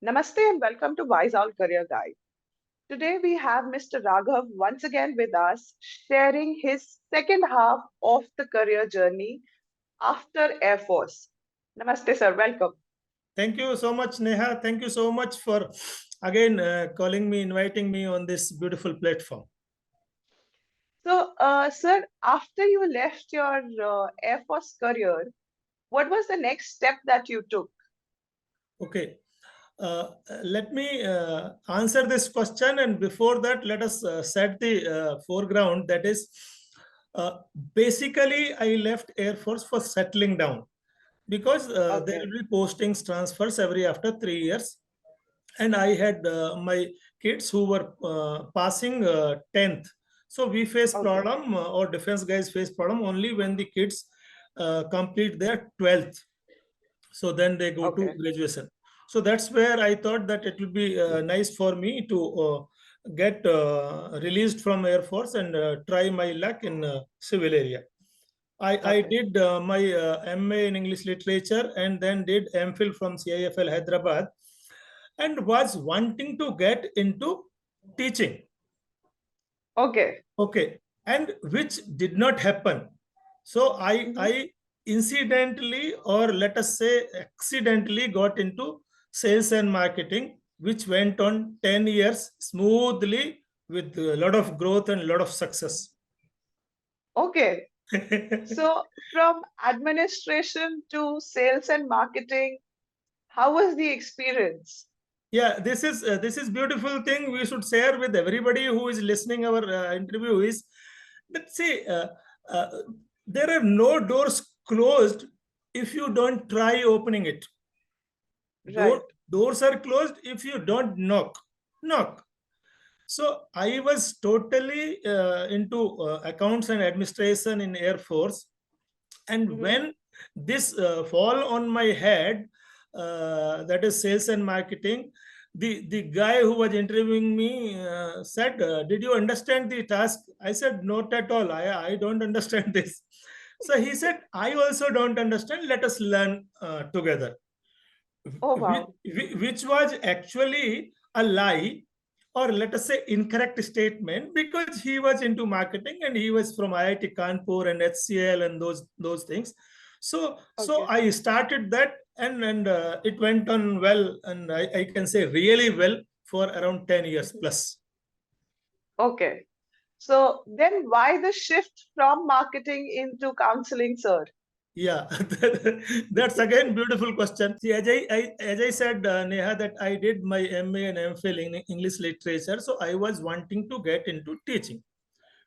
Namaste and welcome to Wise Owl Career Guide. Today we have Mr. Raghav once again with us, sharing his second half of the career journey after Air Force. Namaste, sir. Welcome. Thank you so much, Neha. Thank you so much for again calling me, inviting me on this beautiful platform. So, sir, after you left your Air Force career, what was the next step that you took? Okay. Let me answer this question. And before that, let us set the foreground. That is, uh, basically, I left Air Force for settling down because there Okay, will be postings, transfers every after 3 years. And I had my kids who were passing 10th. So we face okay, problem or defense guys face problem only when the kids complete their 12th. So then they go to okay, graduation. So that's where I thought that it will be nice for me to get released from Air Force and try my luck in civil area. I okay. did my MA in English literature and then did MPhil from CIFL Hyderabad and was wanting to get into teaching. Okay. Okay, and which did not happen. So I Mhm. I incidentally or let us say accidentally got into sales and marketing, which went on 10 years smoothly with a lot of growth and a lot of success. Okay. So, from administration to sales and marketing, how was the experience? Yeah, this is beautiful thing we should share with everybody who is listening our interview is that see uh, there are no doors closed if you don't try opening it. Right. Doors are closed if you don't knock. So I was totally into accounts and administration in Air Force, and Hmm. when this fall on my head, that is sales and marketing, the guy who was interviewing me said, "Did you understand the task?" I said, "Not at all. I don't understand this." So he said, "I also don't understand. Let us learn together." Oh, which, wow. which was actually a lie, or let us say incorrect statement, because he was into marketing and he was from IIT Kanpur and HCL and those things. So Okay. I started that, and it went on well, and I can say really well for around 10 years Mhm. plus. Okay. So then why the shift from marketing into counseling, sir? Yeah, that's again beautiful question. See, as I said, Neha, that I did my MA and MPhil in English literature, so I was wanting to get into teaching,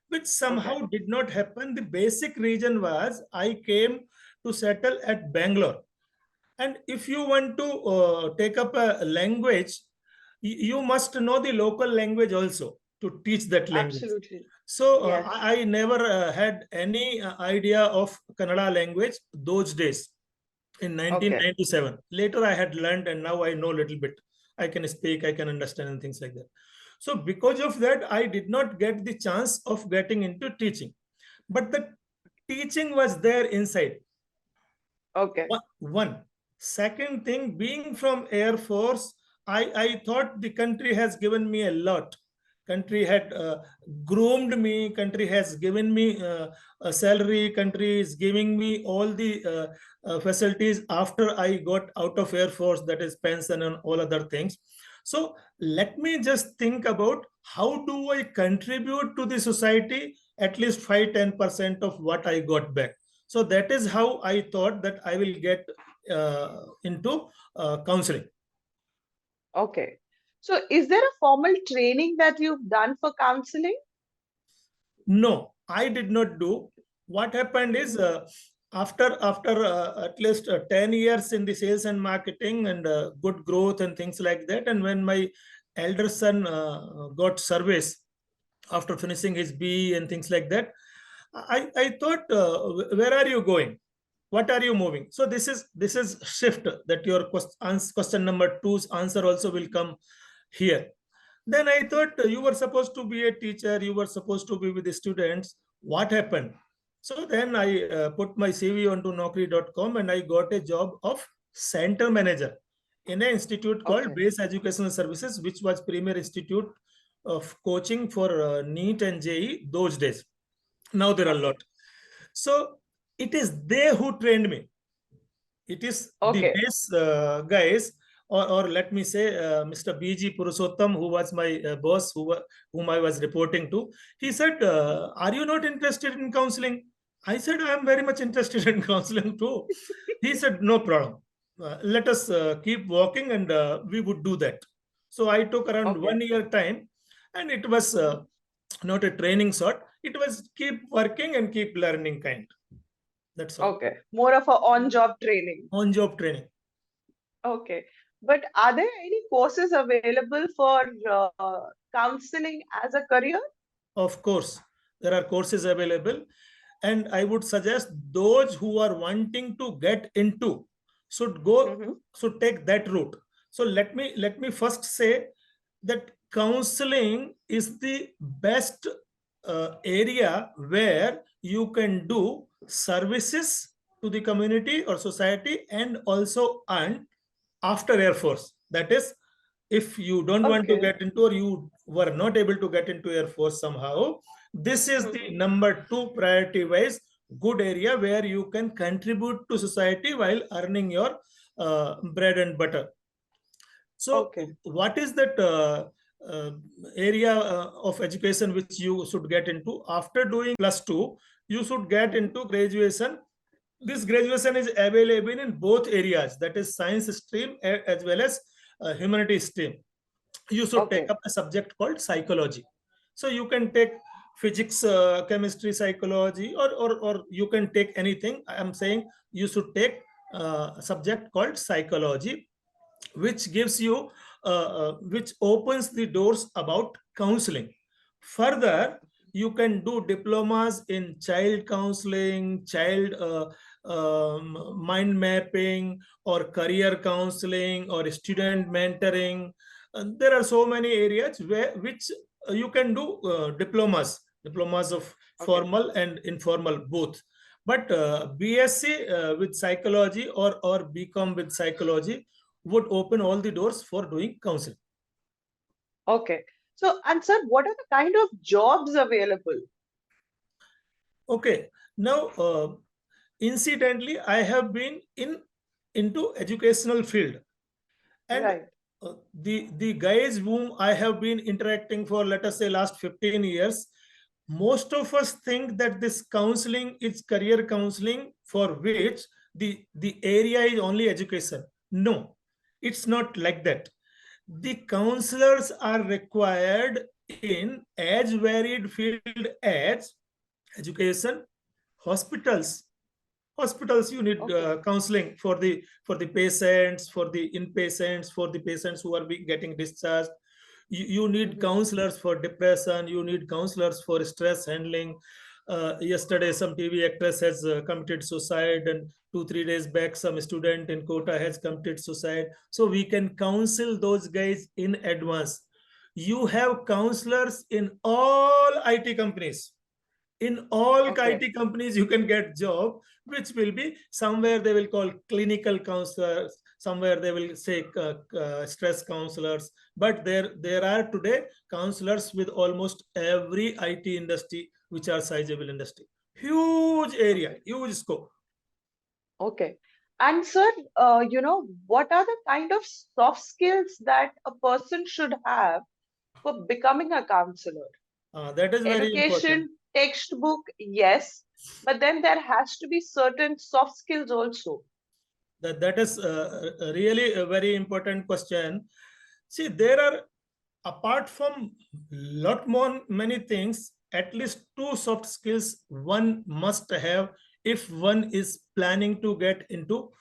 which somehow Okay. did not happen. The basic reason was I came to settle at Bangalore, and if you want to take up a language, you must know the local language also to teach that language. Absolutely. So Yes. I never had any idea of Kannada language those days in Okay. 1997. Later I had learned, and now I know a little bit. I can speak, I can understand, and things like that. So because of that, I did not get the chance of getting into teaching. But the teaching was there inside. Okay. One. Second thing, being from Air Force, I thought the country has given me a lot. Country had groomed me. Country has given me a salary. Country is giving me all the facilities after I got out of Air Force, that is pension and all other things. So let me just think about how do I contribute to the society at least 5-10% of what I got back. So that is how I thought that I will get into counseling. Okay. So is there a formal training that you've done for counseling? No, I did not do. What happened is Hmm. after at least 10 years in the sales and marketing and good growth and things like that, and when my elder son got service after finishing his BE and things like that, I thought, where are you going? What are you moving? So this is shift that your question number two's answer also will come here. Then I thought, you were supposed to be a teacher, you were supposed to be with the students. What happened? So then I put my CV onto Naukri.com and I got a job of center manager in an institute called Okay. Base Educational Services, which was premier institute of coaching for NEET and JE those days. Now there are a Okay. lot. So it is they who trained me. It is the Okay. base guys, or let me say, Mr. BG Purushottam, who was my boss, whom I was reporting to. He said, "Are you not interested in counseling?" I said, "I am very much interested in counseling too." He said, "No problem. Let us keep walking, and we would do that." So I took around Okay. 1 year time, and it was Mhm. not a training sort. It was keep working and keep learning kind. That's all. Okay. More of a on-job training. On job training. Okay. But are there any courses available for counseling as a career? Of course, there are courses available, and I would suggest those who are wanting to get into should go Mm-hmm. should take that route. So let me first say that counseling is the best area where you can do services to the community or society and also earn after Air Force. That is, if you don't want to Okay. get into, or you were not able to get into Air Force somehow, this is the Mm-hmm. number two priority wise good area where you can contribute to society while earning your bread and butter. So, Okay. what is that uh, area of education which you should get into after doing plus two? You should get Mm-hmm. into graduation. This graduation is available in both areas, that is science stream as well as humanities stream. You should take Okay. up a subject called psychology. So you can take physics, chemistry, psychology, or you can take anything. I am saying you should take a subject called psychology, which gives you which opens the doors about counseling. Further, you can do diplomas in child counseling, child mind mapping, or career counseling, or student mentoring. And there are so many areas where which you can do diplomas of Okay. formal and informal both. But BSc with psychology, or BCom with psychology would open all the doors for doing counseling. Okay. So, and sir, what are the kind of jobs available? Okay, now incidentally, I have been into educational field, and Right. the guys whom I have been interacting for, let us say, last 15 years, most of us think that this counseling is career counseling for which the area is only education. No, it's not like that. The counselors are required in as varied field as education, hospitals. Hospitals, you need Okay. counseling for the patients, for the inpatients, for the patients who are getting discharged. You need Mm-hmm. counselors for depression, you need counselors for stress handling. Yesterday some TV actress has committed suicide, and 2 3 days back some student in Kota has committed suicide. So we can counsel those guys in advance. You have counselors in all IT companies. In all Okay. IT companies you can get job, which will be somewhere they will call clinical counselors, somewhere they will say stress counselors. But there are today counselors with almost every IT industry, which are sizable industry. Huge area, Okay. huge scope. Okay. And sir, what are the kind of soft skills that a person should have for becoming a counselor? That is very important. Education, textbook, yes, but then there has to be certain soft skills also. That is really a very important question. See, there are, apart from lot more many things, at least two soft skills one must have if one is planning to get into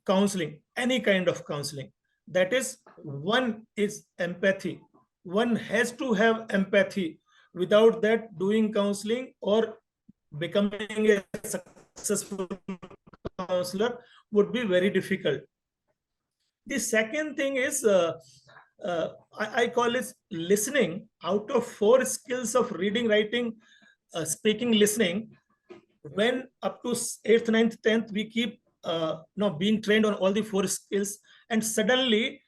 counseling, any kind of counseling. That is, one is empathy. One has to have empathy. Without that, doing counseling or becoming a successful counselor would be very difficult. The second thing is, I call it listening. Out of four skills of reading, writing, speaking, listening, Mhm. when up to eighth, ninth, 10th, we keep no, being trained on all the four skills, and suddenly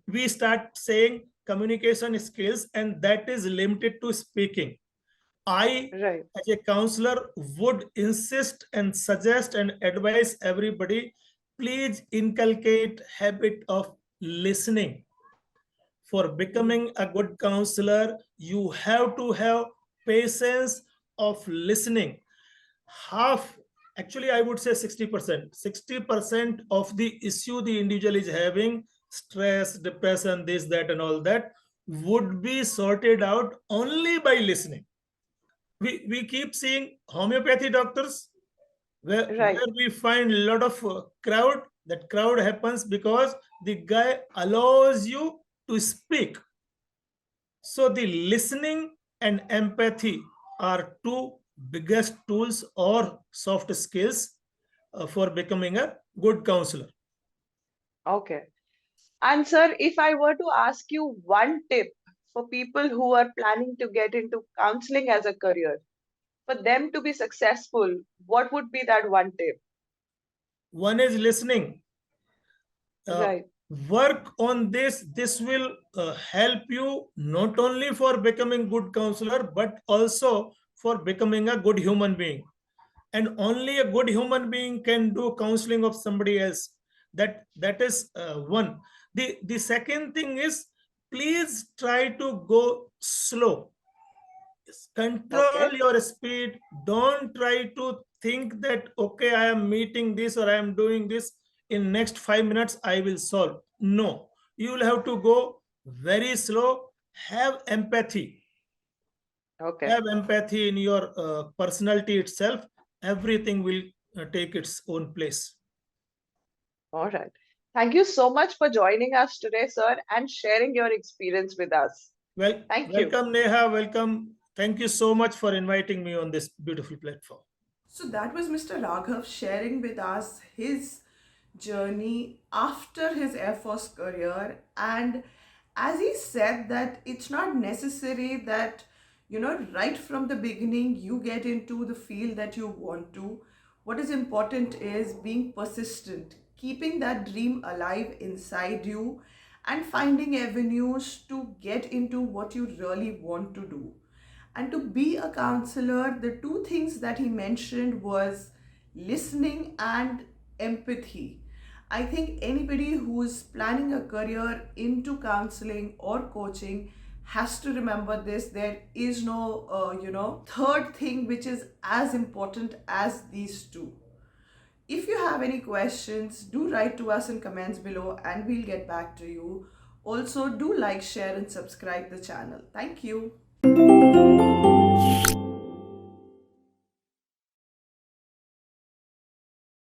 we start saying communication skills, and that is limited to speaking. I, Right. as a counselor, would insist and suggest and advise everybody, please inculcate habit of listening. For Mhm. becoming a good counselor, you have to have patience of listening. Half, actually, I would say 60% of the issue the individual is having, stress, depression, this, that, and all that, would be sorted out only by listening. We keep seeing homeopathy doctors where Right. we find a lot of crowd. That crowd happens because the guy allows you to speak. So the listening and empathy are two biggest tools or soft skills for becoming a good counselor. Okay. And sir, if I were to ask you one tip for people who are planning to get into counseling as a career, for them to be successful, what would be that one tip? One is listening. uh, Right. Work on this. This will help you not only for becoming good counselor, but also for becoming a good human being. And only a good human being can do counseling of somebody else. That is one. The second thing is, please try to go slow. Control Okay. your speed. Don't try to think that, okay, I am meeting this or I am doing this, in next 5 minutes I will solve. No, you will have to go very slow. Have empathy. Okay. Have empathy in your personality itself. Everything will take its own place. All right. Thank you so much for joining us today, sir, and sharing your experience with us. Well, Thank you. welcome Neha, welcome. Thank you so much for inviting me on this beautiful platform. So that was Mr. Raghav sharing with us his journey after his Air Force career. And as he said, that it's not necessary that, right from the beginning you get into the field that you want to. What is important is being persistent, keeping that dream alive inside you, and finding avenues to get into what you really want to do. And to be a counselor, the two things that he mentioned was listening and empathy. I think anybody who's planning a career into counseling or coaching has to remember this. There is no, third thing which is as important as these two. If you have any questions, do write to us in comments below and we'll get back to you. Also, do like, share, and subscribe the channel. Thank you.